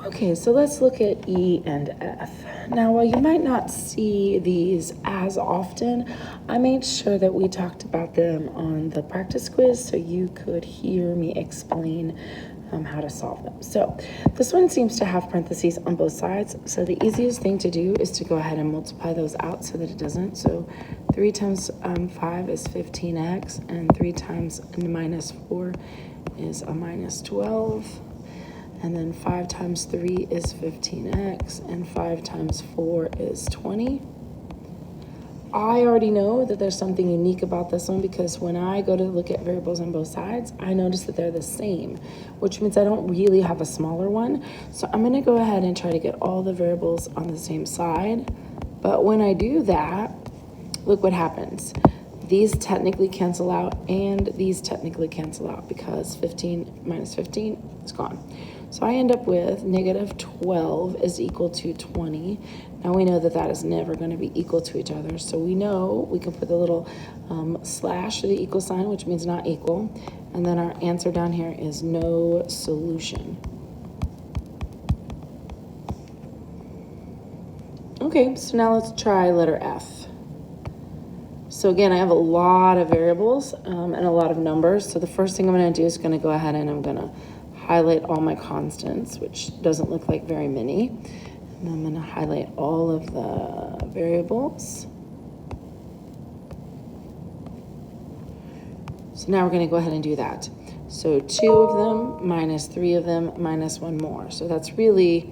Okay, so let's look at E and F. Now, while you might not see these as often, I made sure that we talked about them on the practice quiz so you could hear me explain how to solve them. So this one seems to have parentheses on both sides. So the easiest thing to do is to go ahead and multiply those out so that it doesn't. So 3 times 5 is 15x, and 3 times minus 4 is a minus 12. And then 5 times 3 is 15x, and 5 times 4 is 20. I already know that there's something unique about this one because when I go to look at variables on both sides, I notice that they're the same, which means I don't really have a smaller one. So I'm going to go ahead and try to get all the variables on the same side. But when I do that, look what happens. These technically cancel out, and these technically cancel out because 15 minus 15 is gone. So I end up with negative 12 is equal to 20. Now we know that that is never going to be equal to each other. So we know we can put the little slash or the equal sign, which means not equal. And then our answer down here is no solution. Okay, so now let's try letter F. So again, I have a lot of variables and a lot of numbers. So the first thing I'm going to do is going to go ahead and I'm going to highlight all my constants, which doesn't look like very many. And I'm going to highlight all of the variables. So now we're going to go ahead and do that. So 2 of them minus 3 of them minus 1 more. So that's really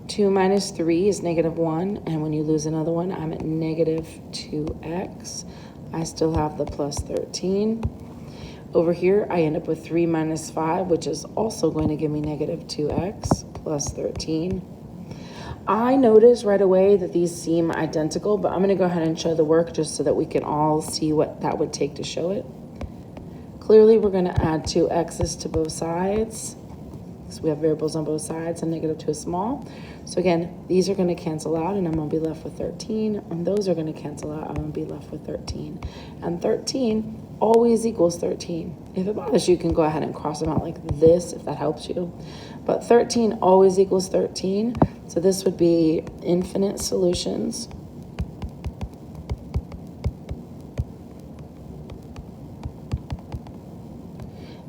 2 minus 3 is negative 1. And when you lose another one, I'm at negative 2x. I still have the plus 13. Over here, I end up with 3 minus 5, which is also going to give me negative 2x plus 13. I notice right away that these seem identical, but I'm going to go ahead and show the work just so that we can all see what that would take to show it. Clearly, we're going to add 2 x's to both sides. So we have variables on both sides, and negative 2 is small. So again, these are going to cancel out, and I'm going to be left with 13. And those are going to cancel out, I'm going to be left with 13. And 13 always equals 13. If it bothers you, you can go ahead and cross them out like this if that helps you. But 13 always equals 13. So this would be infinite solutions.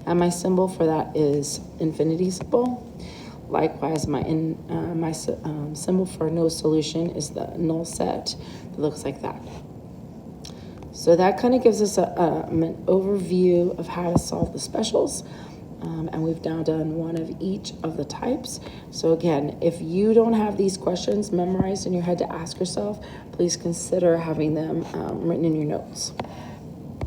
And my symbol for that is infinity symbol. Likewise, my symbol for no solution is the null set. It looks like that. So that kind of gives us an overview of how to solve the specials. And we've now done one of each of the types. So again, if you don't have these questions memorized in your head to ask yourself, please consider having them written in your notes.